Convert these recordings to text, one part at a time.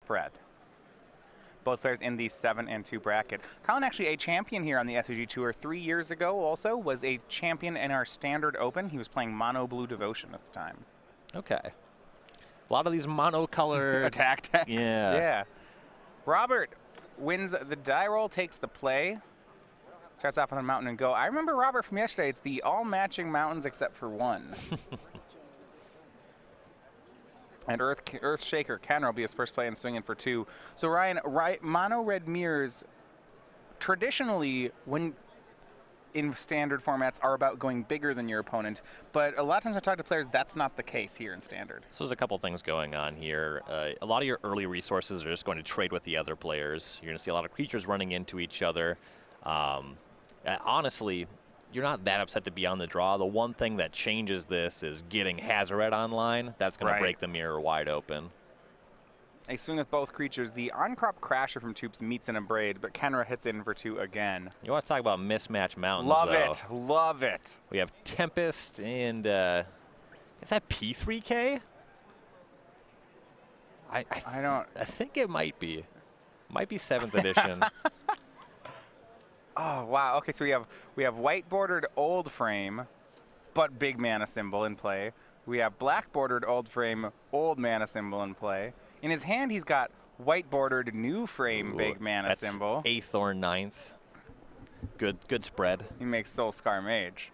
spread. Both players in the 7-2 bracket. Collin, actually a champion here on the SCG Tour 3 years ago, also was a champion in our Standard Open. He was playing Mono Blue Devotion at the time. Okay. A lot of these mono-colored attack decks. Yeah. Robert wins the die roll, takes the play. Starts off on the mountain and go. I remember Robert from yesterday. It's the all-matching mountains except for one. And Earthshaker Kenner will be his first play and swinging for 2. So Ryan, mono red mirrors traditionally, when in standard formats, are about going bigger than your opponent. But a lot of times I talk to players, that's not the case here in standard. So there's a couple things going on here. A lot of your early resources are just going to trade with the other players. You're going to see a lot of creatures running into each other. Honestly, you're not that upset to be on the draw. The one thing that changes this is getting Hazoret online. That's going to break the mirror wide open. A swing with both creatures. The on-crop Crasher from Toups meets an Abrade, but Kenra hits in for 2 again. You want to talk about mismatch mountains, Love though. it. Love it. We have Tempest and, is that P3K? I think it might be. Might be 7th edition. Oh, wow. Okay, so we have white bordered old frame, but big mana symbol in play. We have black bordered old frame, old mana symbol in play. In his hand, he's got white bordered new frame, big mana symbol. 8th or 9th. Good spread. He makes Soulscar Mage.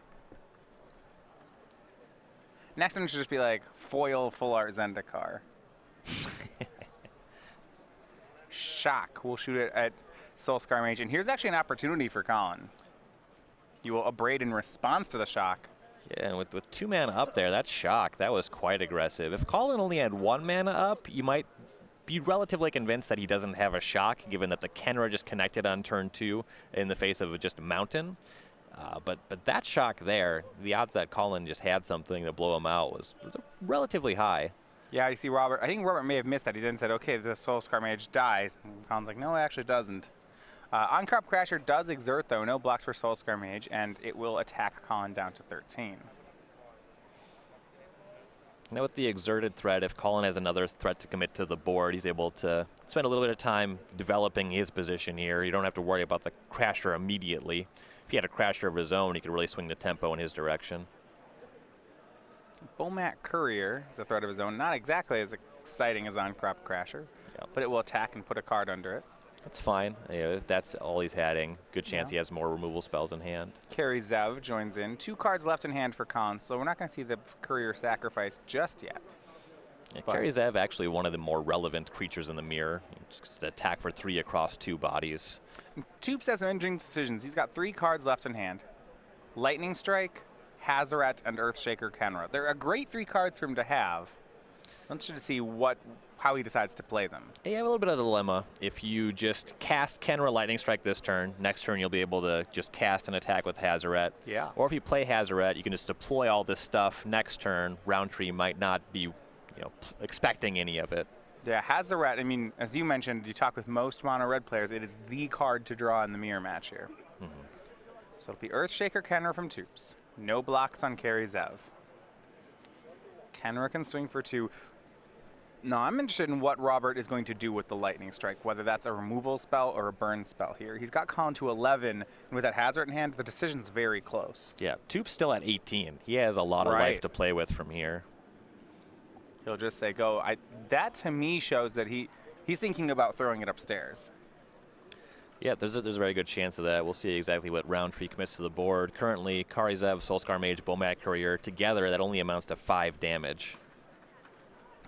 Next one should just be like foil full art Zendikar. Shock. We'll shoot it at Soulscar Mage. And here's actually an opportunity for Collin. You will Abrade in response to the shock. Yeah, and with 2 mana up there, that shock, that was quite aggressive. If Collin only had 1 mana up, you might be relatively convinced that he doesn't have a shock, given that the Kenra just connected on turn 2 in the face of just a mountain. But that shock there, the odds that Collin just had something to blow him out was relatively high. Yeah, you see Robert. I think Robert may have missed that. He then said, okay, the Soulscar Mage dies. And Collin's like, no, it actually doesn't. On-crop Crasher does exert, though. No blocks for Soulscar Mage, and it will attack Collin down to 13. Now with the exerted threat, if Collin has another threat to commit to the board, he's able to spend a little bit of time developing his position here. You don't have to worry about the Crasher immediately. If he had a Crasher of his own, he could really swing the tempo in his direction. Bomat Courier is a threat of his own. Not exactly as exciting as On-crop Crasher, but it will attack and put a card under it. That's fine. If that's all he's adding, good chance he has more removal spells in hand. Carry Zev joins in. 2 cards left in hand for Collin, so we're not going to see the Courier sacrifice just yet. Yeah, Carry Zev actually one of the more relevant creatures in the mirror. Just attack for 3 across 2 bodies. Toups has some interesting decisions. He's got 3 cards left in hand. Lightning Strike, Hazoret, and Earthshaker Kenra. They're a great 3 cards for him to have. I'm interested to see how he decides to play them. You have a little bit of a dilemma. If you just cast Kenra Lightning Strike this turn, next turn you'll be able to just cast an attack with Hazoret. Yeah. Or if you play Hazoret, you can just deploy all this stuff next turn. Rountree might not be expecting any of it. Yeah, Hazoret, I mean, as you mentioned, you talk with most mono red players, it is the card to draw in the mirror match here. So it'll be Earthshaker Kenra from Toups. No blocks on Carry Zev. Kenra can swing for 2. No, I'm interested in what Robert is going to do with the Lightning Strike, whether that's a removal spell or a burn spell here. He's got Collin to 11, and with that Hazoret in hand, the decision's very close. Yeah, Toups still at 18. He has a lot of life to play with from here. He'll just say, go. That, to me, shows that he's thinking about throwing it upstairs. Yeah, there's a very good chance of that. We'll see exactly what Rountree commits to the board. Currently, Carry Zev, Soulscar Mage, Bomat Courier, together, that only amounts to 5 damage.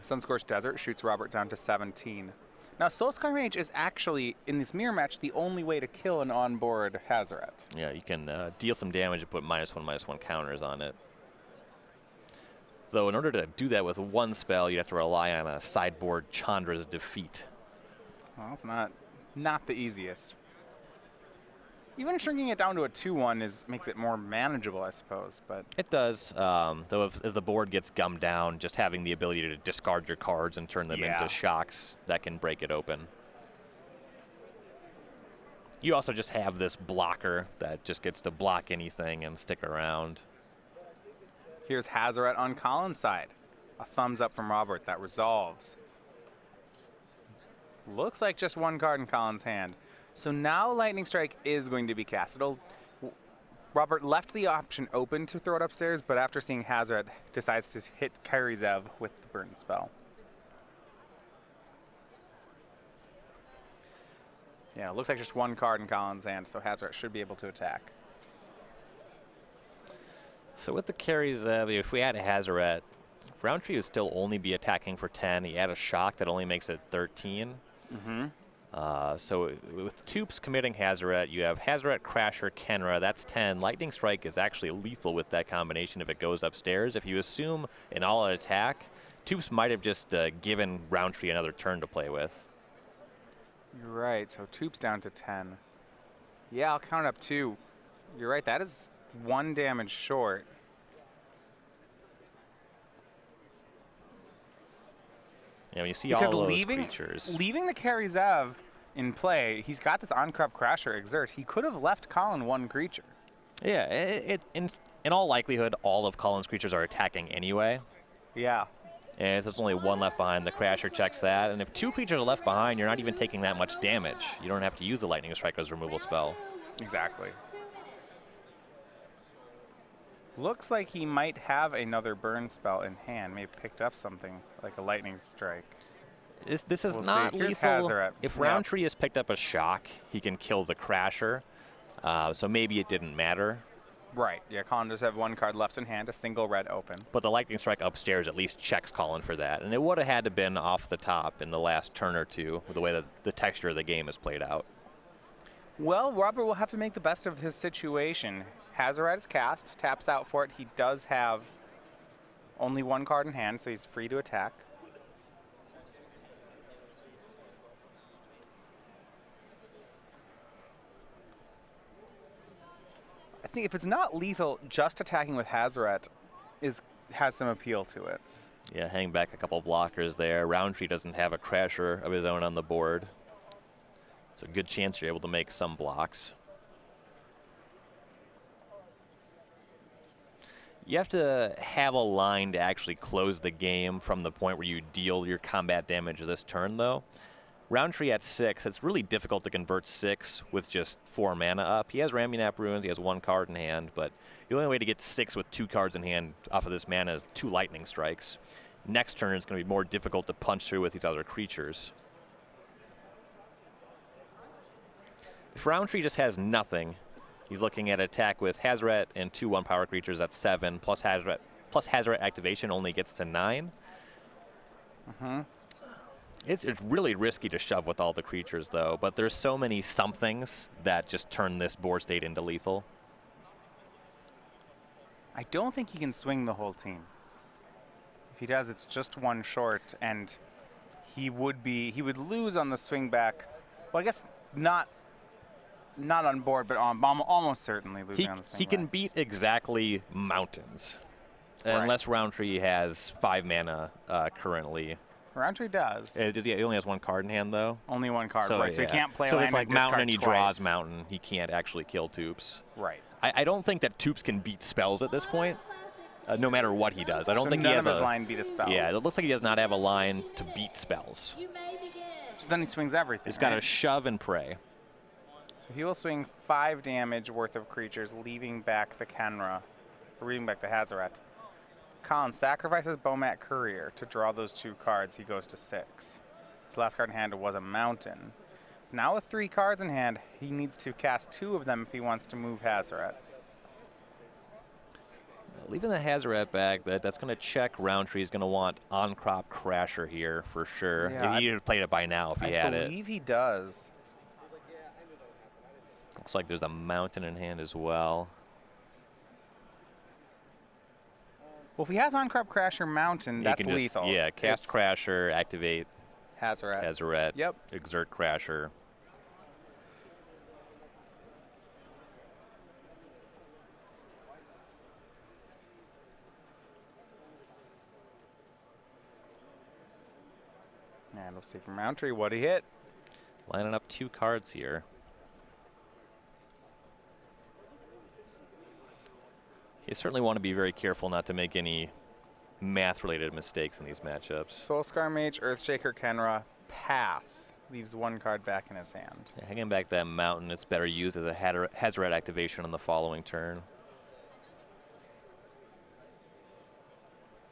Sunscorched Desert shoots Robert down to 17. Now, Soulscar Mage is actually, in this mirror match, the only way to kill an onboard Hazoret. Yeah, you can deal some damage and put -1/-1 counters on it. Though in order to do that with 1 spell, you have to rely on a sideboard Chandra's Defeat. Well, it's not the easiest. Even shrinking it down to a 2/1 makes it more manageable, I suppose. But it does, though as the board gets gummed down, just having the ability to discard your cards and turn them into shocks, that can break it open. You also just have this blocker that just gets to block anything and stick around. Here's Hazoret on Collin's side. A thumbs up from Robert that resolves. Looks like just one card in Collin's hand. So now Lightning Strike is going to be cast. Robert left the option open to throw it upstairs, but after seeing Hazoret, decides to hit Karizev with the burn spell. Yeah, it looks like just one card in Collin's hand, so Hazoret should be able to attack. So with the Karizev, if we had a Hazoret, Rountree would still only be attacking for 10. He had a shock that only makes it 13. So with Toups committing Hazoret, you have Hazoret, Crasher, Kenra. That's 10. Lightning Strike is actually lethal with that combination if it goes upstairs. If you assume an all-out attack, Toups might have just given Rountree another turn to play with. You're right, so Toups down to 10. Yeah, I'll count up 2. You're right, that is 1 damage short. Yeah, when you see Because all those leaving the Karizev in play, he's got this on-crop Crasher Exert. He could have left Collin 1 creature. Yeah, in all likelihood, all of Collin's creatures are attacking anyway. Yeah. And if there's only 1 left behind, the Crasher checks that. And if 2 creatures are left behind, you're not even taking that much damage. You don't have to use the Lightning Strike as removal spell. Exactly. Looks like he might have another burn spell in hand. Maybe picked up something like a Lightning Strike. This is We'll not see. Here's lethal. Hazoret. If Yep. Rountree has picked up a shock, he can kill the Crasher. So maybe it didn't matter. Right. Yeah, Collin does have 1 card left in hand, a single red open. But the Lightning Strike upstairs at least checks Collin for that. And it would have had to been off the top in the last turn or two with the way that the texture of the game is played out. Well, Robert will have to make the best of his situation. Hazoret is cast, taps out for it. He does have only 1 card in hand, so he's free to attack. I think if it's not lethal, just attacking with Hazoret has some appeal to it. Yeah, hang back a couple blockers there. Rountree doesn't have a Crasher of his own on the board. So good chance you're able to make some blocks. You have to have a line to actually close the game from the point where you deal your combat damage this turn, though. Rountree at 6, it's really difficult to convert 6 with just 4 mana up. He has Ramunap Ruins, he has 1 card in hand, but the only way to get 6 with 2 cards in hand off of this mana is 2 Lightning Strikes. Next turn, it's going to be more difficult to punch through with these other creatures. If Rountree just has nothing, he's looking at attack with Hazoret and 2 1-power creatures at 7, plus Hazoret activation only gets to 9. It's really risky to shove with all the creatures, though, but there's so many somethings that just turn this board state into lethal. I don't think he can swing the whole team. If he does, it's just 1 short, and he would lose on the swing back. Well, I guess not on board, but almost certainly losing on the swing He can back. beat exactly Mountains, Right. unless Rountree has 5 mana currently. Rountree does. He only has 1 card in hand, though. Only 1 card, So, right? So he yeah. can't play So land it's like and discard Mountain and he twice. draws Mountain. He can't actually kill Toups. Right. I don't think that Toups can beat spells at this point, no matter what he does. I don't So think none he has of his a line beat a spell. Yeah, it looks like he does not have a line to beat spells. So then he swings everything. He's got to right? shove and pray. So he will swing 5 damage worth of creatures, leaving back the Kenra, or leaving back the Hazoret. Collin sacrifices Bomat Courier to draw those 2 cards. He goes to 6. His last card in hand was a Mountain. Now with 3 cards in hand, he needs to cast 2 of them if he wants to move Hazoret. Leaving the Hazoret back, that's going to check Rountree. He's going to want on-crop Crasher here for sure. Yeah, He'd have played it by now if he had I it. believe he does. Looks like there's a Mountain in hand as well. Well, if he has on-crop Crasher Mountain, that's You can lethal. Yeah, cast It's Crasher, activate Hazoret. Hazoret, Yep. exert Crasher. And we'll see from Rountree what he hit. Lining up 2 cards here. You certainly want to be very careful not to make any math-related mistakes in these matchups. Soulscar Mage, Earthshaker, Kenra, pass. leaves one card back in his hand. Yeah, hanging back that mountain, it's better used as a Hazard activation on the following turn.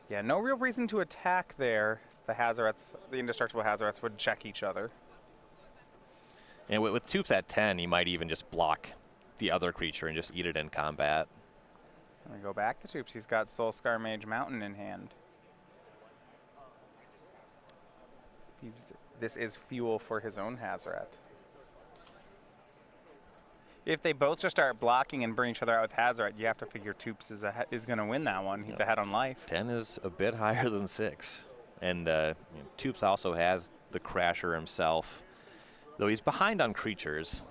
Yeah, no real reason to attack there. The Hazarets, the indestructible Hazarets would check each other. And with Toups at 10, he might even just block the other creature and just eat it in combat. We go back to Toups. He's got Soulscar Mage Mountain in hand. This is fuel for his own Hazaret. If they both just start blocking and burn each other out with Hazaret, you have to figure Toups is going to win that one. He's ahead on life. 10 is a bit higher than 6. And Toups also has the Crasher himself. Though he's behind on creatures,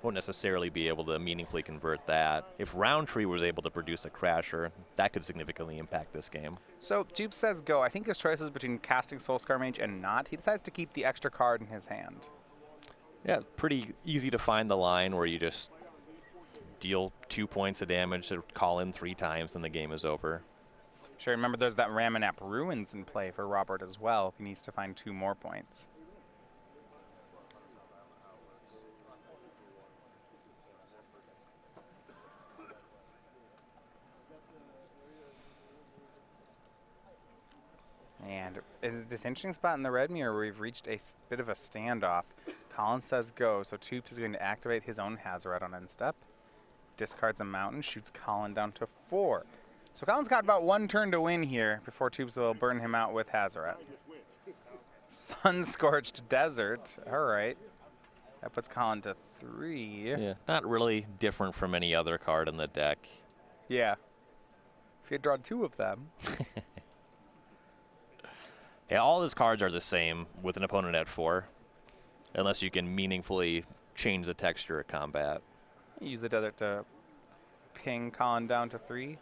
won't necessarily be able to meaningfully convert that. If Rountree was able to produce a Crasher, that could significantly impact this game. So Toups says go. I think his choice is between casting Soulscar Mage and not. He decides to keep the extra card in his hand. Yeah, pretty easy to find the line where you just deal 2 points of damage to Collin 3 times and the game is over. Sure, remember there's that Ramanap Ruins in play for Robert as well if he needs to find 2 more points. And is this interesting spot in the red mirror where we've reached a bit of a standoff. Collin says go, so Toups is going to activate his own Hazaret on end step. Discards a mountain, shoots Collin down to 4. So Collin's got about 1 turn to win here before Toups will burn him out with Hazaret. Sun-scorched desert, all right. That puts Collin to 3. Yeah, not really different from any other card in the deck. Yeah. If he had drawn 2 of them. Yeah, all his cards are the same with an opponent at 4, unless you can meaningfully change the texture of combat. Use the desert to ping Collin down to 3.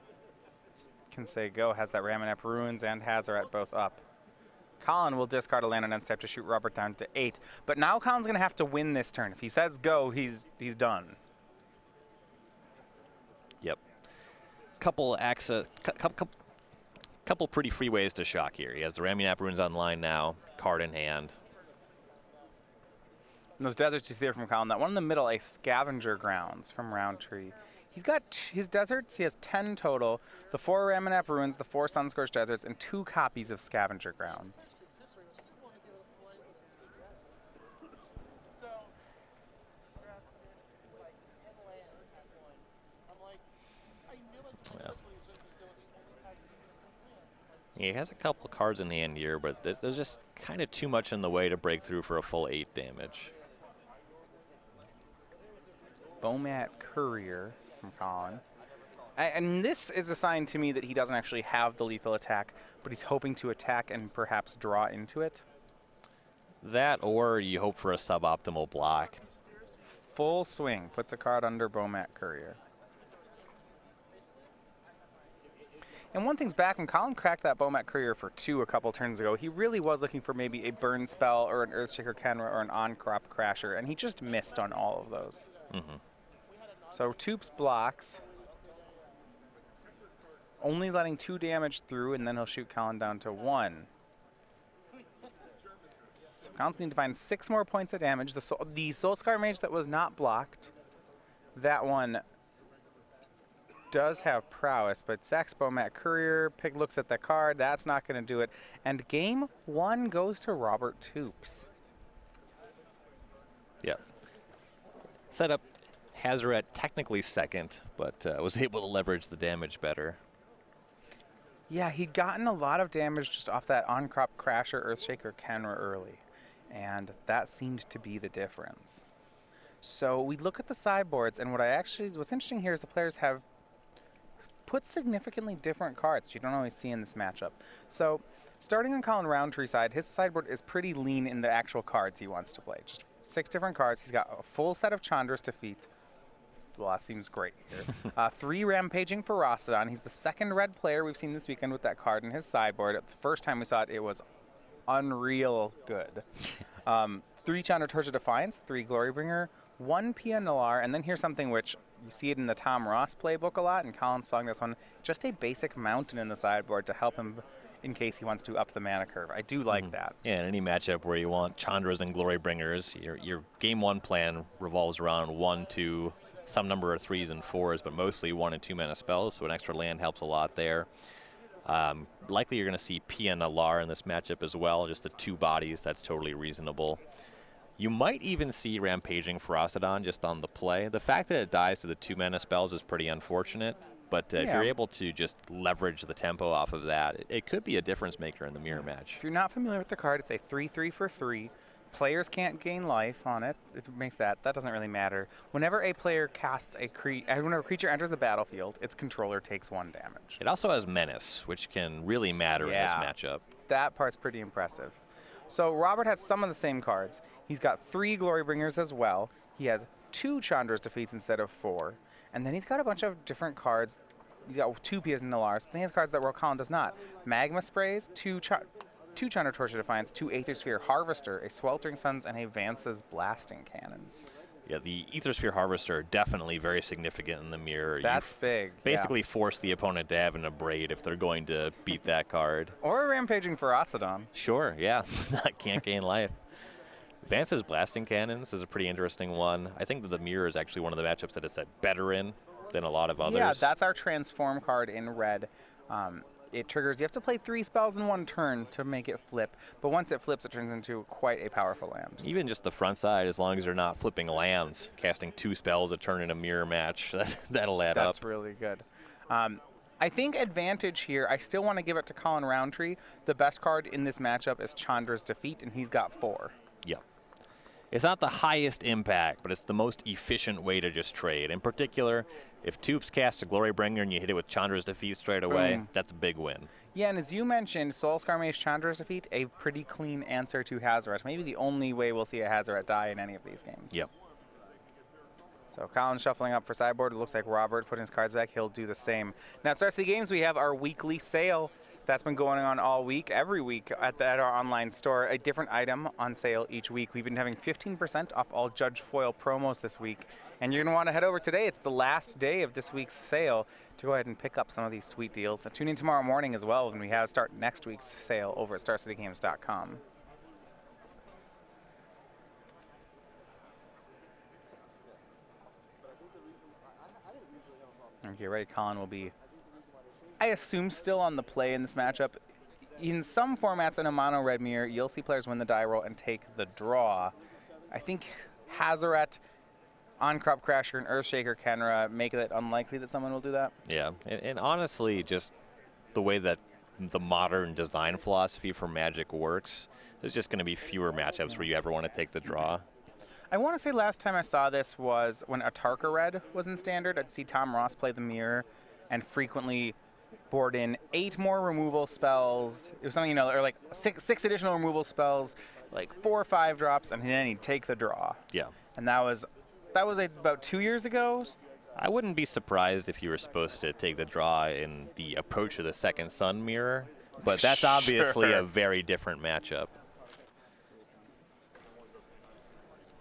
Can say go, has that Ramanap Ruins and Hazaret both up. Collin will discard a land on end step to shoot Robert down to 8. But now Collin's going to have to win this turn. If he says go, he's done. Yep. Couple pretty free ways to shock here. He has the Ramanap Ruins online now, card in hand. And those deserts you see there from Collin, that one in the middle, a Scavenger Grounds from Rountree. He's got his deserts, he has 10 total, the 4 Ramanap Ruins, the 4 Sun-scorched deserts, and 2 copies of Scavenger Grounds. Yeah. He has a couple cards in hand here, but there's just kind of too much in the way to break through for a full 8 damage. Bomat Courier from Collin. And this is a sign to me that he doesn't actually have the lethal attack, but he's hoping to attack and perhaps draw into it. That, or you hope for a suboptimal block. Full swing, puts a card under Bomat Courier. And one thing's back, when Collin cracked that Bomat Courier for 2 a couple turns ago, he really was looking for maybe a burn spell or an Earthshaker Kenra or an on-crop Crasher, and he just missed on all of those. Mm-hmm. So Toups blocks, only letting 2 damage through, and then he'll shoot Collin down to 1. So Collin's need to find 6 more points of damage. The Soulscar Mage that was not blocked, that one does have prowess, but sacks Bomat Courier. Pig looks at the card. That's not going to do it. And game 1 goes to Robert Toups. Yep. Set up Hazaret technically second, but was able to leverage the damage better. Yeah, he'd gotten a lot of damage just off that on-crop Crasher, Earthshaker, Kenra early, and that seemed to be the difference. So we look at the sideboards, and what's interesting here is the players have put significantly different cards you don't always see in this matchup. So starting on Collin Rountree's side, his sideboard is pretty lean in the actual cards he wants to play. Just 6 different cards. He's got a full set of Chandras to feat. Well, that seems great here. 3 Rampaging for Rossadon. He's the 2nd red player we've seen this weekend with that card in his sideboard. The first time we saw it, it was unreal good. 3 Chandra Torch of Defiance, 3 Glorybringer, 1 Pia Nalar, and then here's something which you see it in the Tom Ross playbook a lot, and Collin's following this one. Just a basic mountain in the sideboard to help him in case he wants to up the mana curve. I do like that. Yeah, in any matchup where you want Chandras and Glorybringers, your game 1 plan revolves around 1, 2, some number of 3s and 4s, but mostly 1 and 2 mana spells, so an extra land helps a lot there. Likely you're going to see Pia and Alar in this matchup as well, just the 2 bodies. That's totally reasonable. You might even see Rampaging Ferocidon just on the play. The fact that it dies to the 2 mana spells is pretty unfortunate, but if you're able to just leverage the tempo off of that, it could be a difference maker in the mirror match. If you're not familiar with the card, it's a 3/3 for 3. Players can't gain life on it. It makes that doesn't really matter. Whenever a player casts whenever a creature enters the battlefield, its controller takes 1 damage. It also has Menace, which can really matter in this matchup. That part's pretty impressive. So Robert has some of the same cards. He's got 3 Glorybringers as well. He has 2 Chandra's Defeats instead of 4. And then he's got a bunch of different cards. He's got 2 Pias and Nalars, but then he has cards that Collin does not. Magma Sprays, 2 Chandra Torch of Defiance, 2 Aethersphere Harvester, a Sweltering Suns, and a Vance's Blasting Cannons. Yeah, the Aethersphere Harvester definitely very significant in the mirror. That's big. Basically force the opponent to have an Abrade if they're going to beat that card. Or a Rampaging Ferocidon. Sure, yeah. Can't gain life. Vance's Blasting Cannons is a pretty interesting one. I think that the mirror is actually one of the matchups that it's better in than a lot of others. Yeah, that's our Transform card in red. It triggers, you have to play 3 spells in 1 turn to make it flip, but once it flips, it turns into quite a powerful land. Even just the front side, as long as they're not flipping lands, casting 2 spells a turn in a mirror match, that'll add up. That's really good. I think advantage here, I still want to give it to Collin Rountree. The best card in this matchup is Chandra's Defeat, and he's got 4. Yep. It's not the highest impact, but it's the most efficient way to just trade. In particular, if Toups casts a Glorybringer and you hit it with Chandra's Defeat straight away, that's a big win. Yeah, and as you mentioned, Soulscar Mage Chandra's Defeat, a pretty clean answer to Hazoret. Maybe the only way we'll see a Hazoret die in any of these games. Yep. So Collin shuffling up for sideboard. It looks like Robert putting his cards back. He'll do the same. Now, at Start City Games, we have our weekly sale. That's been going on all week, every week at our online store. A different item on sale each week. We've been having 15% off all Judge Foil promos this week. And you're going to want to head over today. It's the last day of this week's sale to go ahead and pick up some of these sweet deals. So tune in tomorrow morning as well when we start next week's sale over at StarCityGames.com. Okay, ready, Collin will be, I assume, still on the play in this matchup. In some formats in a mono red mirror, you'll see players win the die roll and take the draw. I think Hazoret, On-Crop Crasher, and Earthshaker Kenra make it unlikely that someone will do that. Yeah, and honestly, just the way that the modern design philosophy for Magic works, there's just going to be fewer matchups where you ever want to take the draw. I want to say last time I saw this was when Atarka Red was in Standard. I'd see Tom Ross play the mirror and frequently board in 8 more removal spells. It was something, or like six additional removal spells, like 4 or 5 drops, and then he'd take the draw. Yeah. And that was about 2 years ago. I wouldn't be surprised if you were supposed to take the draw in the Approach of the Second Sun mirror, but that's obviously a very different matchup.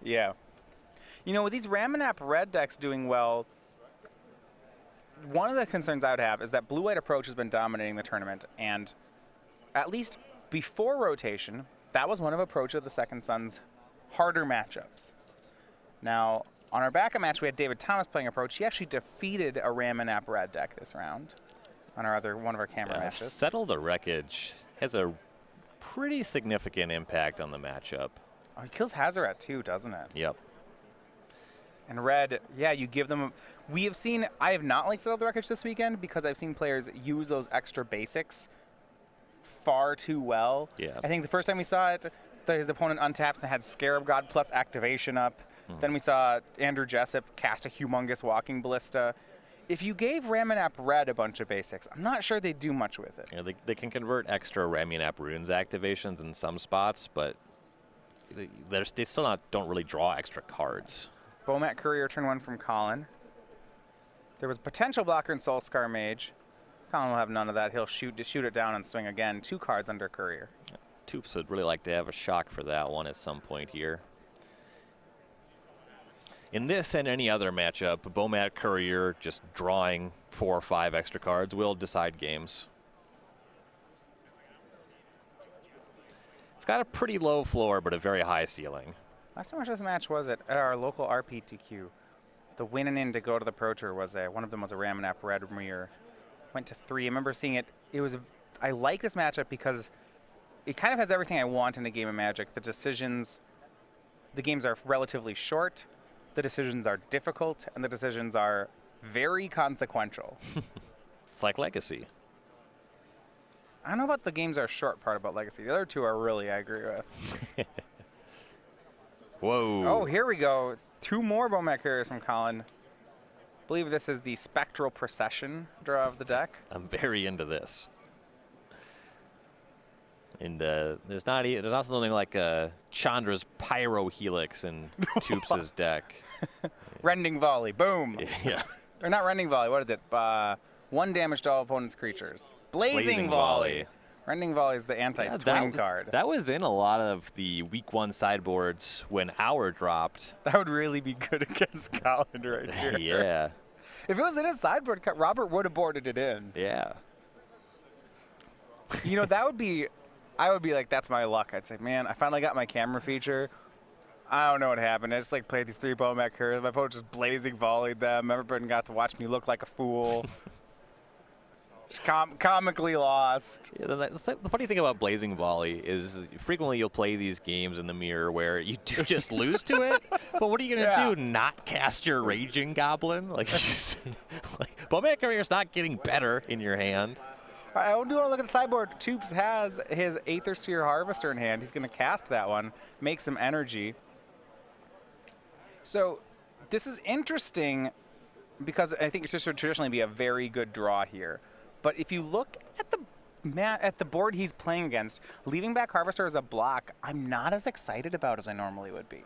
Yeah. With these Ramanap red decks doing well, one of the concerns I would have is that Blue-White Approach has been dominating the tournament, and at least before rotation, that was one of Approach of the Second Sun's harder matchups. Now, on our backup match, we had David Thomas playing Approach. He actually defeated a Ramanap red deck this round on one of our camera matches. Settle the Wreckage has a pretty significant impact on the matchup. Oh, he kills Hazoret too, doesn't it? Yep. And red, yeah, you give them. I have not liked Settle the Wreckage this weekend because I've seen players use those extra basics far too well. Yeah. I think the first time we saw it, his opponent untapped and had Scarab God plus activation up. Then we saw Andrew Jessup cast a humongous Walking Ballista. If you gave Ramanap red a bunch of basics, I'm not sure they'd do much with it. Yeah, they can convert extra Ramanap runes activations in some spots, but they still don't really draw extra cards. Bomat Courier turn 1 from Collin. There was potential blocker in Soulscar Mage. Collin will have none of that. He'll shoot it down and swing again. 2 cards under Courier. Toups would really like to have a shock for that one at some point here. In this and any other matchup, Bomat Courier just drawing 4 or 5 extra cards will decide games. got a pretty low floor, but a very high ceiling. Last time I watched this match was at our local RPTQ. The win and in to go to the Pro Tour was one of them was a Ramanap Red Mirror. Went to 3. I remember seeing it. I like this matchup because it kind of has everything I want in a game of Magic. The decisions, the games are relatively short, the decisions are difficult, and the decisions are very consequential. It's like Legacy. I don't know about the games are short part about Legacy. The other two are really, I agree with. Whoa. Oh, here we go. 2 more Bomat Couriers from Collin. I believe this is the Spectral Procession draw of the deck. I'm very into this. And there's not something like Chandra's Pyro Helix in Toups' deck. Rending Volley, boom. Yeah. Or not Rending Volley, what is it? 1 damage to all opponent's creatures. Blazing Volley. Rending Volley is the anti-twin card. That was in a lot of the week 1 sideboards when Hour dropped. That would really be good against Collin right here. Yeah. If it was in his sideboard, Robert would have boarded it in. Yeah. You know, that would be, I would be like, that's my luck. I'd say, man, I finally got my camera feature. I don't know what happened. I just like played these 3 Bomat Couriers. My opponent just blazing volleyed them. Everybody got to watch me look like a fool. Just comically lost. Yeah, the funny thing about Blazing Volley is frequently you'll play these games in the mirror where you do just lose to it. But what are you going to do? Not cast your Raging Goblin? Like, Bomat Courier's not getting better in your hand. I do want to look at the sideboard. Toups has his Aether Sphere Harvester in hand. He's going to cast that one, make some energy. So this is interesting because I think it should traditionally be a very good draw here. But if you look at the board he's playing against, leaving back Harvester as a block, I'm not as excited about as I normally would be.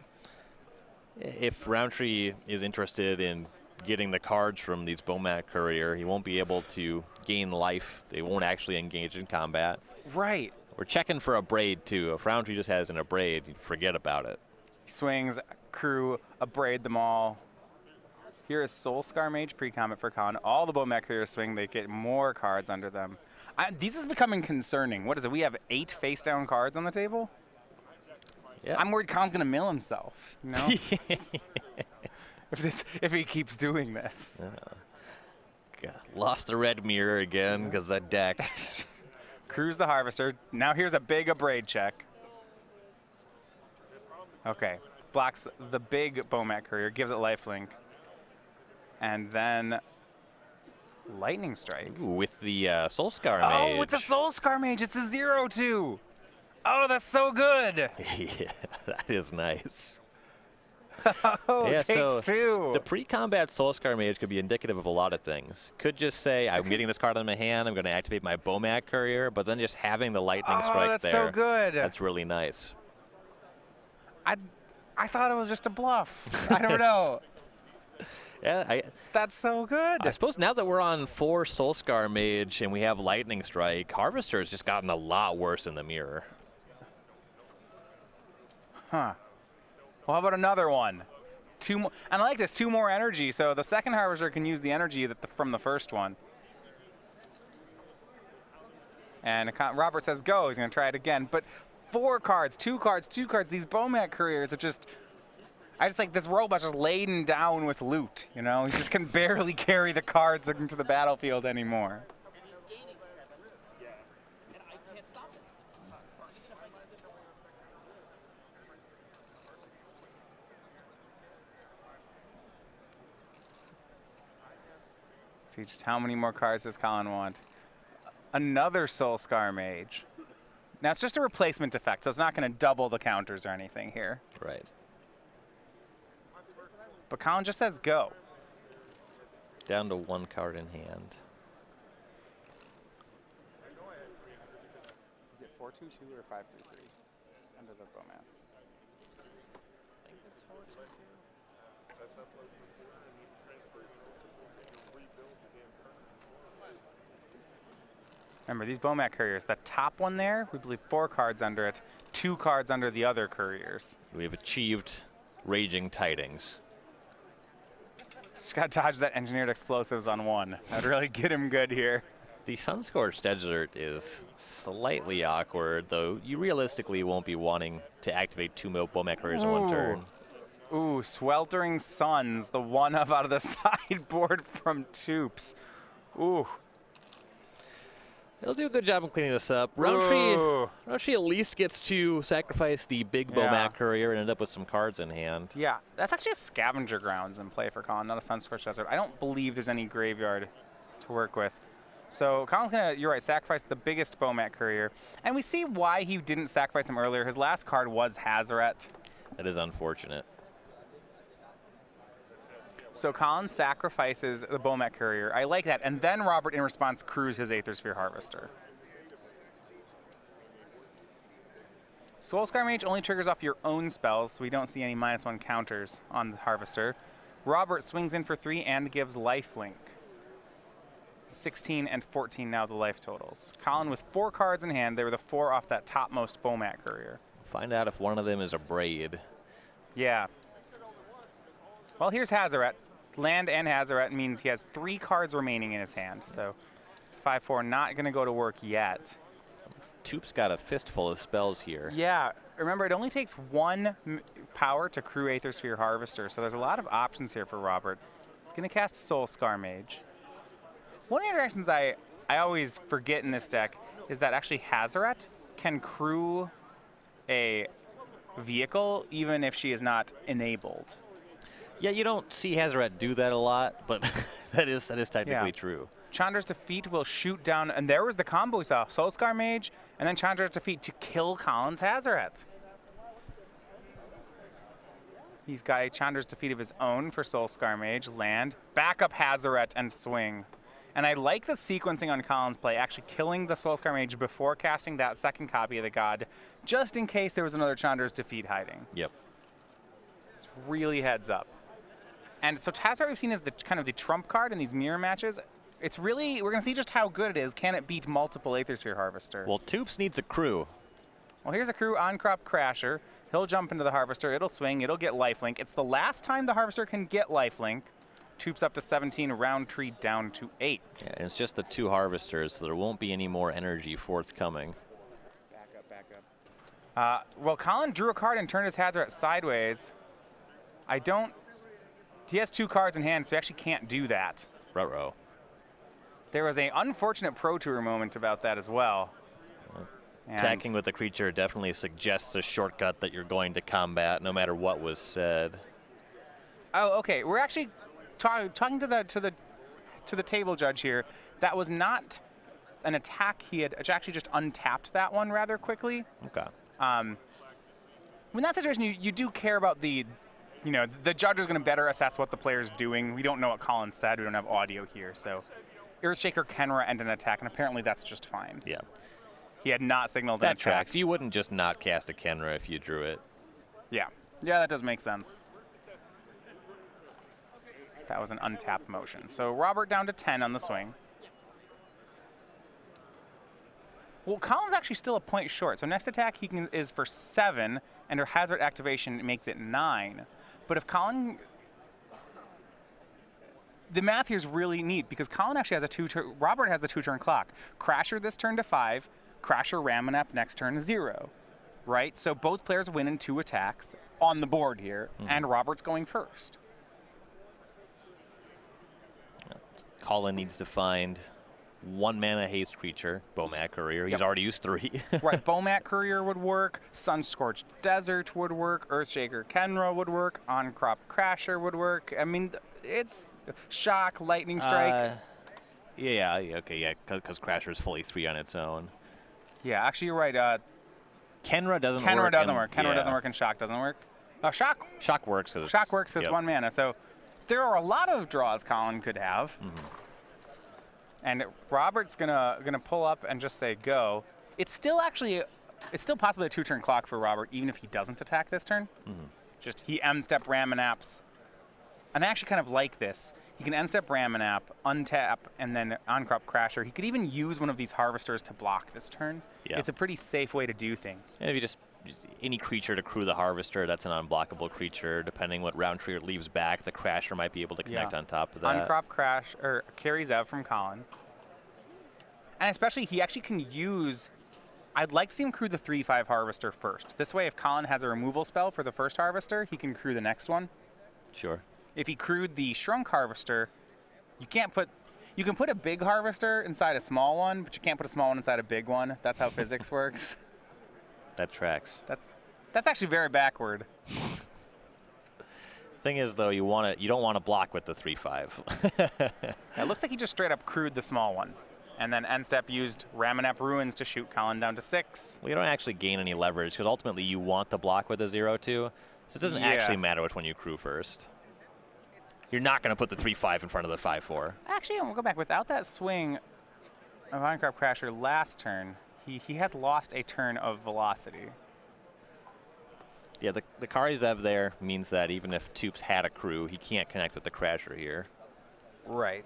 If Rountree is interested in getting the cards from these Bomat Courier, he won't be able to gain life. They won't actually engage in combat. Right. We're checking for a Braid, too. If Rountree just has an Abrade, forget about it. He swings, crew, Abrade them all. Here is Soul Scar Mage pre-comment for Collin. All the Bomat Couriers swing, they get more cards under them. This is becoming concerning. What is it? We have 8 face-down cards on the table? Yeah. I'm worried Collin's going to mill himself, you know? if he keeps doing this. God, lost the Red Mirror again because that deck. Crew's the Harvester. Now here's a big Abrade check. Okay. Blocks the big Bomat Courier, gives it lifelink. And then Lightning Strike. Ooh, with the Soul Scar Mage. Oh, with the Soul Scar Mage, it's a 0-2. Oh, that's so good. Yeah, that is nice. Oh, yeah, takes so 2. The pre-combat Soul Scar Mage could be indicative of a lot of things. Could just say, I'm getting this card in my hand, I'm going to activate my Bomat Courier, but then just having the Lightning Strike that's there. so good. That's really nice. I thought it was just a bluff. I don't know. Yeah, That's so good. I suppose now that we're on 4 Soul Scar Mage and we have Lightning Strike, Harvester has just gotten a lot worse in the mirror. Huh. Well, how about another one? 2 more, and I like this, 2 more energy, so the second Harvester can use the energy from the first one. And Robert says go, he's going to try it again. But 4 cards, 2 cards, 2 cards, these Bomat Couriers are just... I just like this robot just laden down with loot, you know? He just can barely carry the cards into the battlefield anymore. And he's gaining 7. Yeah. And I can't stop it. See just how many more cards does Collin want? Another Soul Scar Mage. Now it's just a replacement effect, so it's not going to double the counters or anything here. Right. But Collin just says go. Down to 1 card in hand. Is it 4-2-2 or 5-3-3 under the Bomats? I think it's 4-2-2. Remember, these Bomat Couriers, the top one there, we believe 4 cards under it, 2 cards under the other Couriers. We've achieved Raging Tidings. Just got to dodge that Engineered Explosives on 1. That'd really get him good here. The Sunscorched Desert is slightly awkward, though you realistically won't be wanting to activate 2 Bowmat Couriers in one turn. Ooh, Sweltering Suns, the one up out of the sideboard from Toups. Ooh. He'll do a good job of cleaning this up. Rountree at least gets to sacrifice the big Bowmat Courier and end up with some cards in hand. Yeah, that's actually a Scavenger Grounds in play for Collin, not a Sunscorched Desert. I don't believe there's any graveyard to work with. So Collin's gonna, you're right, sacrifice the biggest Bowmat Courier. And we see why he didn't sacrifice him earlier. His last card was Hazoret. That is unfortunate. So Collin sacrifices the Bowmat Courier. I like that. And then Robert, in response, crews his Aethersphere Harvester. Soulscar Mage only triggers off your own spells, so we don't see any -1 counters on the Harvester. Robert swings in for 3 and gives lifelink. 16 and 14 now the life totals. Collin with 4 cards in hand. They were the 4 off that topmost Bowmat Courier. Find out if one of them is a Braid. Yeah. Well, here's Hazoret. Land and Hazoret means he has 3 cards remaining in his hand. So 5/4 not going to go to work yet. Toups got a fistful of spells here. Yeah. Remember, it only takes 1 power to crew Aethersphere Harvester. So there's a lot of options here for Robert. He's going to cast Soulscar Mage. One of the interactions I always forget in this deck is that actually Hazoret can crew a vehicle even if she is not enabled. Yeah, you don't see Hazoret do that a lot, but that is technically true. Chandra's Defeat will shoot down, and there was the combo we saw, Soulscar Mage, and then Chandra's Defeat to kill Collin's Hazoret. He's got a Chandra's Defeat of his own for Soulscar Mage, land, back up Hazoret, and swing. And I like the sequencing on Collin's play, actually killing the Soulscar Mage before casting that second copy of the God, just in case there was another Chandra's Defeat hiding. Yep. It's really heads up. And so Hazoret we've seen as the kind of the trump card in these mirror matches. It's really, we're going to see just how good it is. Can it beat multiple Aethersphere Harvester? Well, Toups needs a crew. Well, here's a crew on Crop Crasher. He'll jump into the Harvester. It'll swing. It'll get lifelink. It's the last time the Harvester can get lifelink. Toups up to 17, Rountree down to 8. Yeah, and it's just the 2 Harvesters, so there won't be any more energy forthcoming. Back up. Well, Collin drew a card and turned his Hazoret sideways. He has 2 cards in hand, so he actually can't do that. Ruh-roh. There was an unfortunate Pro Tour moment about that as well. Attacking with the creature definitely suggests a shortcut that you're going to combat, no matter what was said. Oh, okay. We're actually talking to the table judge here. That was not an attack. He had actually just untapped that one rather quickly. Okay. In that situation, you do care about the judge is going to better assess what the player's doing. We don't know what Collin said. We don't have audio here, so Earthshaker, Kenra, and an attack, and apparently that's just fine. Yeah. He had not signaled that an attack. Tracks. You wouldn't just not cast a Kenra if you drew it. Yeah. Yeah, that does make sense. That was an untapped motion. So Robert down to 10 on the swing. Well, Collin's actually still a point short. So next attack is for 7, and her Hazoret activation makes it 9. But if Collin... The math here is really neat because Collin actually has a 2-turn... Robert has the 2-turn clock. Crasher this turn to 5. Crasher Ramanap next turn to 0. Right? So both players win in 2 attacks on the board here, and Robert's going first. Collin needs to find 1 mana haste creature, Bowmat Courier. He's already used 3. Right, Bowmat Courier would work, Sunscorched Desert would work, Earthshaker Kenra would work, On-Crop Crasher would work. I mean, it's Shock, Lightning Strike. Okay, because Crasher is fully 3 on its own. Yeah, actually you're right. Kenra doesn't work. Kenra doesn't work. Kenra doesn't work and Shock doesn't work. Shock works because Shock works as 1 mana. So there are a lot of draws Collin could have. And Robert's gonna pull up and just say go. It's still possibly a 2-turn clock for Robert, even if he doesn't attack this turn. Just he M-step Ramanaps. And I actually kind of like this. He can end-step Ramanap, untap, and then on-crop Crasher. He could even use one of these Harvesters to block this turn. Yeah. It's a pretty safe way to do things. And if you just any creature to crew the Harvester, that's an unblockable creature. Depending what Rountree leaves back, the Crasher might be able to connect on top of that. On-crop Crash, or carries out from Collin. And especially, he actually can use... I'd like to see him crew the 3/5 Harvester first. This way, if Collin has a removal spell for the first Harvester, he can crew the next one. Sure. If he crewed the Shrunk Harvester, you can't put... You can put a big Harvester inside a small one, but you can't put a small one inside a big one. That's how physics works. That tracks. That's actually very backward. Thing is, though, you don't want to block with the 3/5. It looks like he just straight up crewed the small one. And then end step used Ramanep Ruins to shoot Collin down to 6. Well, you don't actually gain any leverage because ultimately you want to block with a 0/2. So it doesn't actually matter which one you crew first. You're not going to put the 3/5 in front of the 5/4. Actually, I'm going to go back. Without that swing of Minecraft Crasher last turn, he has lost a turn of velocity. Yeah, the Karizev there means that even if Toups had a crew, he can't connect with the Crasher here. Right.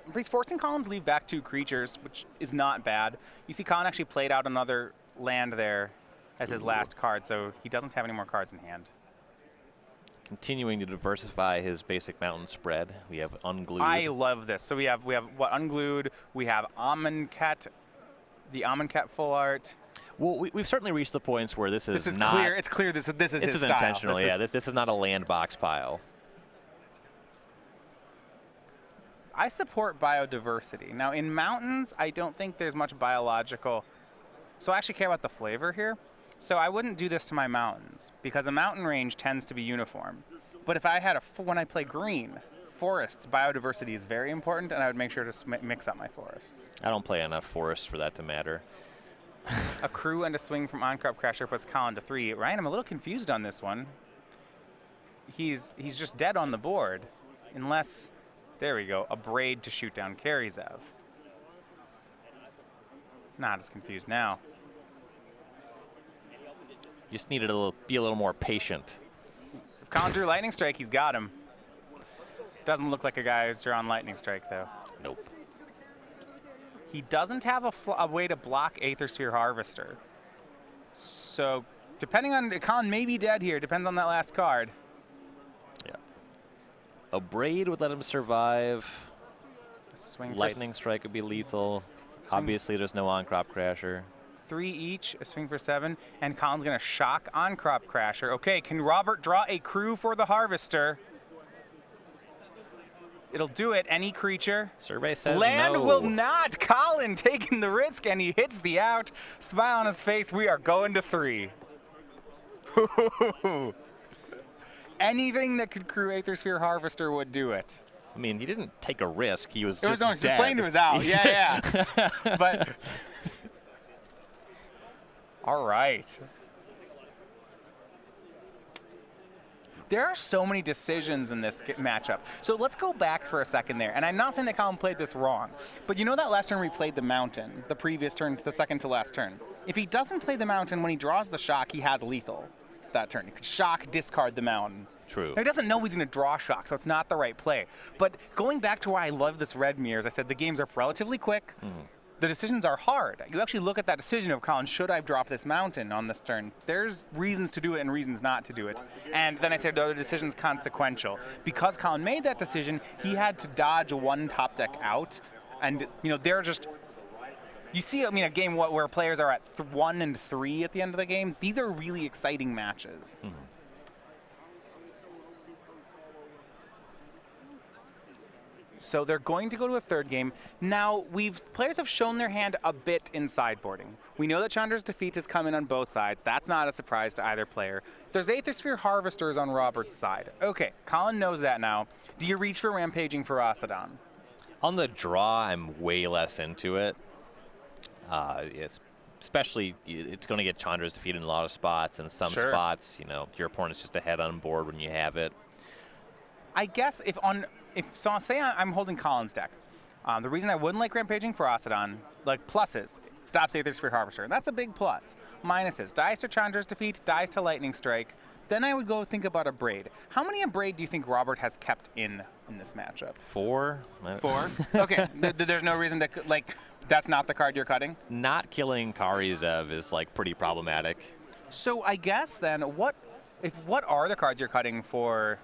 But he's forcing Collin to leave back 2 creatures, which is not bad. You see Collin actually played out another land there as his last card, so he doesn't have any more cards in hand. Continuing to diversify his basic mountain spread. We have Unglued. I love this. So we have what, Unglued, we have Amonkhet, the Amonkhet full art. Well, we've certainly reached the points where this is not clear. It's clear this is his style. Intentional. This is not a land box pile. I support biodiversity. Now, in mountains, I don't think there's much biological. So I actually care about the flavor here. So I wouldn't do this to my mountains because a mountain range tends to be uniform. But if I had when I play green, forests, biodiversity is very important, and I would make sure to mix up my forests. I don't play enough forests for that to matter. A crew and a swing from Onkrop Crasher puts Collin to 3. Ryan, I'm a little confused on this one. He's just dead on the board, unless, there we go, a Braid to shoot down Karizev. Not as confused now. Just needed to be a little more patient. If Collin drew Lightning Strike, he's got him. Doesn't look like a guy who's drawn Lightning Strike, though. Nope. He doesn't have a way to block Aethersphere Harvester. So, depending on... Collin may be dead here. Depends on that last card. Yeah. A Braid would let him survive. Swing Lightning Strike would be lethal. Obviously, there's no on-crop crasher. 3 each, a swing for 7, and Collin's going to shock on-crop crasher. Okay, can Robert draw a crew for the Harvester? It'll do it. Any creature. Survey says Land no. will not. Collin taking the risk, and he hits the out. Smile on his face. We are going to 3. Anything that could crew Aethersphere Harvester would do it. I mean, he didn't take a risk. He was It was just dead. playing to his out. Yeah, yeah. But all right. There are so many decisions in this matchup. So let's go back for a second there. And I'm not saying that Collin played this wrong, but you know that last turn we played the Mountain, the previous turn to the second to last turn. If he doesn't play the Mountain, when he draws the shock, he has lethal that turn. He could shock, discard the Mountain. True. Now, he doesn't know he's going to draw shock, so it's not the right play. But going back to why I love this red mirrors, I said the games are relatively quick. The decisions are hard. You actually look at that decision of, Collin, should I drop this Mountain on this turn? There's reasons to do it and reasons not to do it. And then I said the other decision's consequential. Because Collin made that decision, he had to dodge one top deck out. And, you know, they're just... You see, I mean, a game where players are at 1 and 3 at the end of the game. These are really exciting matches. So they're going to go to a third game. Now, players have shown their hand a bit in sideboarding. We know that Chandra's Defeat has come in on both sides. That's not a surprise to either player. There's Aethersphere Harvesters on Robert's side. Okay, Collin knows that now. Do you reach for Rampaging Ferocidon? On the draw, I'm way less into it. Yes, especially, it's going to get Chandra's Defeat in a lot of spots, and some spots, you know, your opponent's just ahead on board when you have it. I guess say I'm holding Collin's deck, the reason I wouldn't like Rampaging Ferocidon, like pluses, stops Aethersphere Harvester. That's a big plus. Minuses, dies to Chandra's Defeat, dies to Lightning Strike. Then I would go think about a Braid. How many a Braid do you think Robert has kept in this matchup? 4. 4? Okay, there's no reason to, like, that's not the card you're cutting? Not killing Karizev is, like, pretty problematic. So I guess then, what are the cards you're cutting for,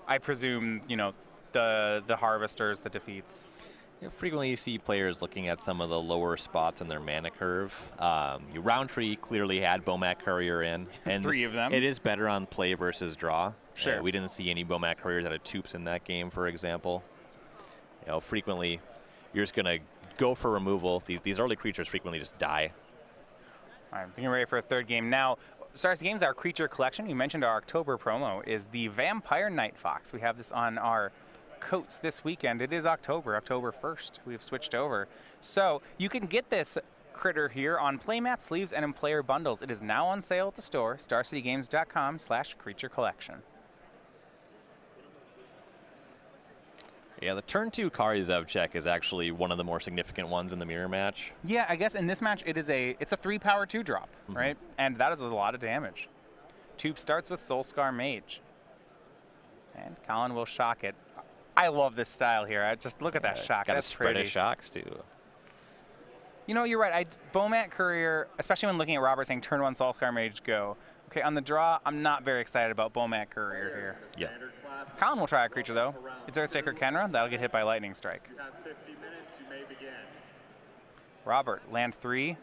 I presume, you know, the harvesters, the defeats. Frequently you see players looking at some of the lower spots in their mana curve. Rountree clearly had Bomat Courier in. And 3 of them. It is better on play versus draw. Sure. We didn't see any Bomat Couriers out of Toups in that game, for example. Frequently you're just going to go for removal. These early creatures frequently just die. All right, I'm getting ready for a third game. Now, Stars Games, our creature collection, you mentioned our October promo, is the Vampire Night Fox. We have this on our coats this weekend. It is October 1st. We've switched over. So you can get this critter here on playmat, sleeves, and in player bundles. It is now on sale at the store, starcitygames.com/creature collection. Yeah, the turn 2 Karizev check is actually one of the more significant ones in the mirror match. Yeah, I guess in this match it's a 3-power 2-drop, right? And that is a lot of damage. Toups starts with Soulscar Mage. And Collin will shock it. I love this style here. I just look at that shock. Got That's a spread pretty. of shocks too. You know, you're right. Bomat Courier, especially when looking at Robert saying turn 1 Soulscar Mage go. Okay, on the draw, I'm not very excited about Bomat Courier here. Yeah. Collin will try a creature though. It's Earthshaker Kenra. That'll get hit by Lightning Strike. You have 50 minutes. You may begin. Robert, land 3,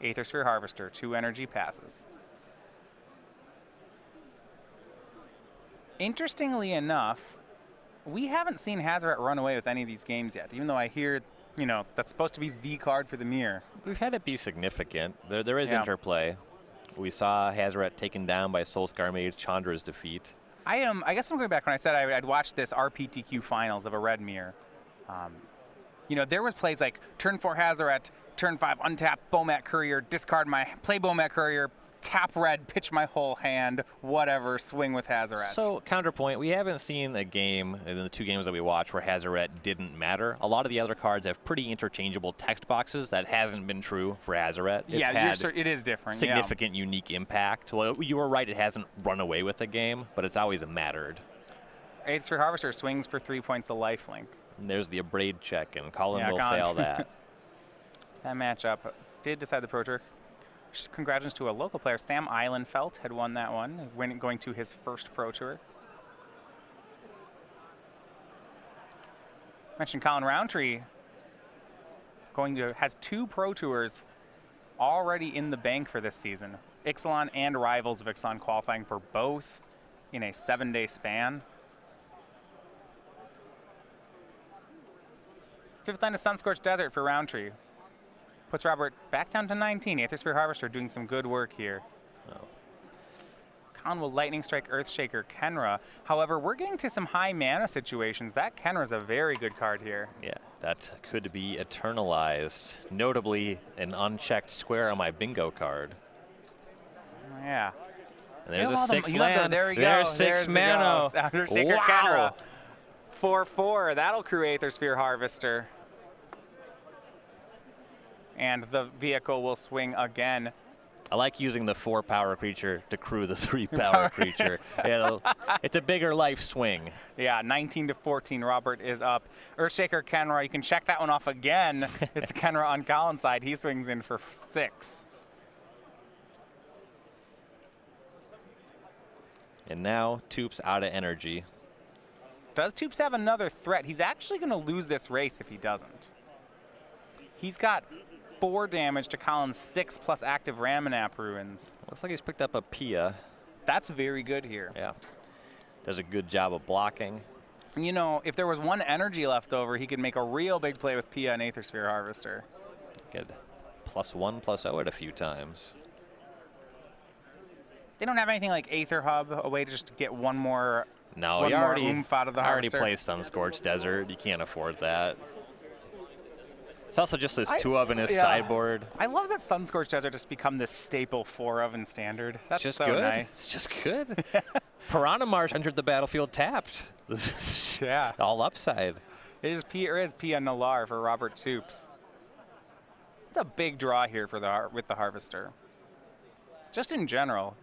Aether Sphere Harvester, 2 energy passes. Interestingly enough, we haven't seen Hazoret run away with any of these games yet, even though I hear, you know, that's supposed to be the card for the mirror. We've had it be significant. There is interplay. We saw Hazoret taken down by Soulscar Mage, Chandra's defeat. I guess I'm going back when I said I'd watched this RPTQ finals of a red mirror. You know, there was plays like turn 4 Hazoret, turn 5 untap Bomat Courier, discard my, play Bomat Courier, tap red, pitch my whole hand, whatever, swing with Hazoret. So, counterpoint, we haven't seen a game in the 2 games that we watched where Hazoret didn't matter. A lot of the other cards have pretty interchangeable text boxes. That hasn't been true for Hazoret. It is different. Significant, unique impact. Well, you were right, it hasn't run away with the game, but it's always mattered. Aether Sphere Harvester swings for 3 points of lifelink. And there's the Abrade check, and Collin will fail that. That matchup did decide the Pro Tour. Congratulations to a local player. Sam Eilenfeld had won that one, going to his first Pro Tour. Mentioned Collin Rountree has 2 Pro Tours already in the bank for this season. Ixalan and Rivals of Ixalan qualifying for both in a 7-day span. 5th line to Sunscorched Desert for Rountree. Puts Robert back down to 19. Aether Sphere Harvester doing some good work here. Collin will Lightning Strike Earthshaker Kenra. However, we're getting to some high mana situations. That Kenra's a very good card here. Yeah, that could be eternalized. Notably, an unchecked square on my bingo card. Yeah. And there's a 6 land. There we go. There's 6 mana. Earthshaker Kenra. 4/4. That'll create Aether Sphere Harvester. And the vehicle will swing again. I like using the 4-power creature to crew the 3-power creature. It's a bigger life swing. Yeah, 19 to 14. Robert is up. Earthshaker Kenra, you can check that one off again. It's Kenra on Collin's side. He swings in for 6. And now Toups out of energy. Does Toups have another threat? He's actually going to lose this race if he doesn't. He's got 4 damage to Collin's 6 plus active Ramanap Ruins. Looks like he's picked up a Pia. That's very good here. Yeah. Does a good job of blocking. You know, if there was 1 energy left over, he could make a real big play with Pia and Aether Sphere Harvester. Good. +1/+0 it a few times. They don't have anything like Aether Hub, a way to just get one more oomph out of the Harvester. Already play Sunscorched Desert. You can't afford that. It's also just this 2 of in his sideboard. I love that Sunscorched Desert just become this staple 4 of in Standard. That's just so good. nice. It's just good. Piranha Marsh entered the battlefield tapped. This is all upside. It is Pia Nalar for Robert Toups. It's a big draw here for with the Harvester. Just in general.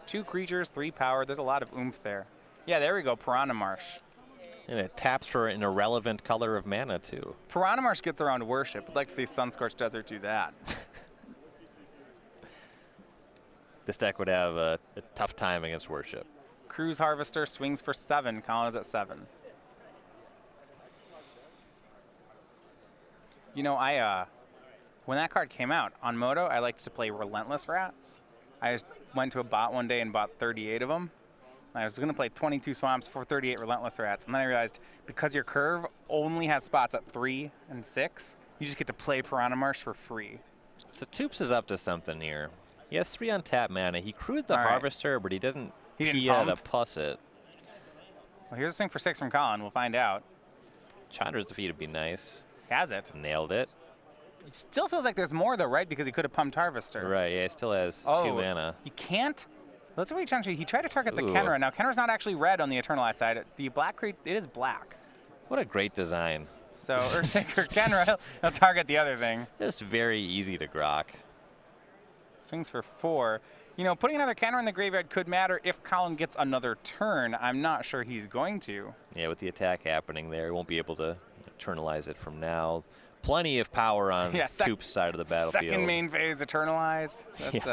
2 creatures, 3 power. There's a lot of oomph there. Yeah, there we go. Piranha Marsh. And it taps for an irrelevant color of mana, too. Piranha Marsh gets around Worship. I'd like to see Sunscorched Desert do that. This deck would have a tough time against Worship. Cruise Harvester swings for 7. Collin is at 7. You know, when that card came out on Moto, I liked to play Relentless Rats. I went to a bot one day and bought 38 of them. I was going to play 22 Swamps for 38 Relentless Rats, and then I realized because your curve only has spots at 3 and 6, you just get to play Piranha Marsh for free. So Toups is up to something here. He has 3 untapped mana. He crewed the All right. Harvester, but he didn't pump? to plus it. Well, here's a swing for 6 from Collin. We'll find out. Chandra's defeat would be nice. He has it. Nailed it. It still feels like there's more, though, right? Because he could have pumped Harvester. Right, yeah, he still has 2 mana. You can't. Let's see what he tried. He tried to target the Ooh. Kenra. Now, Kenra's not actually red on the Eternalized side. The black creature, it is black. What a great design. So Earthshaker Kenra, he'll target the other thing. Just very easy to grok. Swings for 4. You know, putting another Kenra in the graveyard could matter if Collin gets another turn. I'm not sure he's going to. Yeah, with the attack happening there, he won't be able to eternalize it from now. Plenty of power on Toups' side of the battlefield. Second main phase Eternalize. That's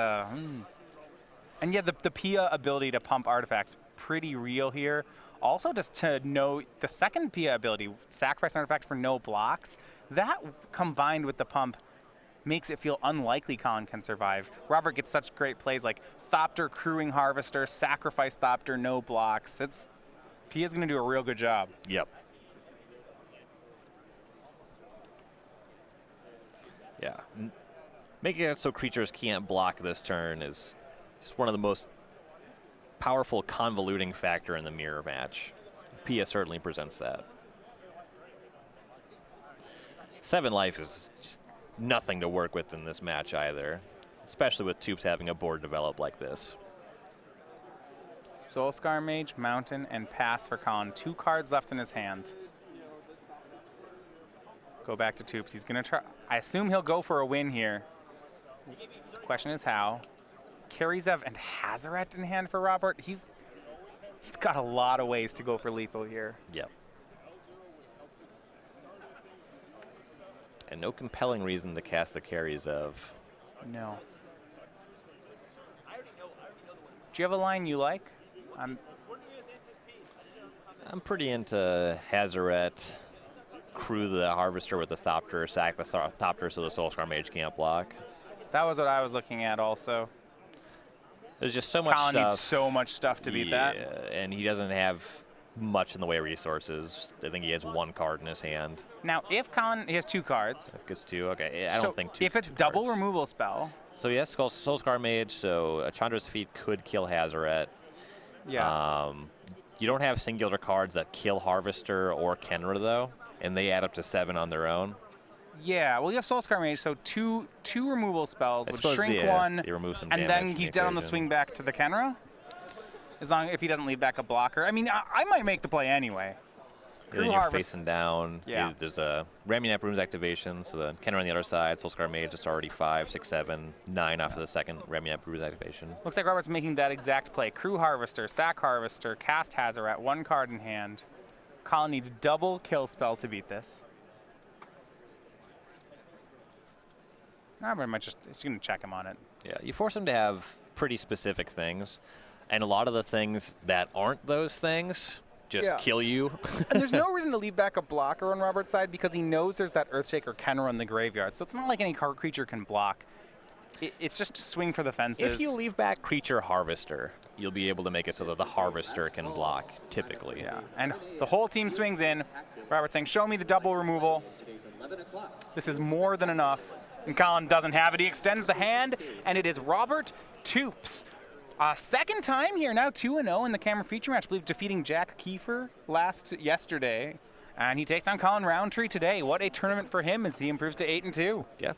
And yeah, the Pia ability to pump artifacts, pretty real here. Also, just to know the second Pia ability, sacrifice an artifact for no blocks, that combined with the pump makes it feel unlikely Collin can survive. Robert gets such great plays like Thopter, Crewing Harvester, Sacrifice Thopter, no blocks. Pia's going to do a real good job. Yep. Yeah. Making it so creatures can't block this turn is just one of the most powerful convoluting factor in the mirror match. Pia certainly presents that. 7 life is just nothing to work with in this match either, especially with Toups having a board develop like this. Soulscar Mage, Mountain, and Pass for Collin. 2 cards left in his hand. Go back to Toups. He's going to try. I assume he'll go for a win here. The question is how. Karizev and Hazaret in hand for Robert. He's got a lot of ways to go for lethal here. Yep. And no compelling reason to cast the Karizev. No. Do you have a line you like? I'm pretty into Hazaret. Crew the Harvester with the Thopter, sack the Thopter so the Soulscar Mage can't block. That was what I was looking at also. There's just so much Collin stuff. needs so much stuff to beat that. And he doesn't have much in the way of resources. I think he has 1 card in his hand. Now, if Collin, he has 2 cards. Gets 2, okay. I don't think 2. If it's 2 double cards. removal spell. So yes, Soulscar Mage, so Chandra's Defeat could kill Hazaret. Yeah. You don't have singular cards that kill Harvester or Kenra, though, and they add up to 7 on their own. Yeah, well, you have Soulscar Mage, so two removal spells would shrink they 1, remove some and damage then from he's the down the equation. swing back to the Kenra. If he doesn't leave back a blocker. I mean, I might make the play anyway. And then you're facing down. Yeah. There's a Ramunap Runes activation, so the Kenra on the other side, Soulscar Mage is already 5, 6, 7, 9 off of the second Ramunap Runes activation. Looks like Robert's making that exact play. Crew Harvester, Sack Harvester, cast Hazaret, 1 card in hand. Collin needs double kill spell to beat this. I'm just going to check him on it. Yeah, you force him to have pretty specific things, and a lot of the things that aren't those things just kill you. And there's no reason to leave back a blocker on Robert's side because he knows there's that Earthshaker Kenra in the graveyard. So it's not like any creature can block. It's just swing for the fences. If you leave back Creature Harvester, you'll be able to make it so that the Harvester can block, typically. Yeah, and the whole team swings in. Robert's saying, show me the double removal. This is more than enough. And Collin doesn't have it. He extends the hand, and it is Robert Toups. Second time here, now 2-0 in the camera feature match, I believe, defeating Jack Kiefer yesterday. And he takes on Collin Rountree today. What a tournament for him as he improves to 8-2. Yeah,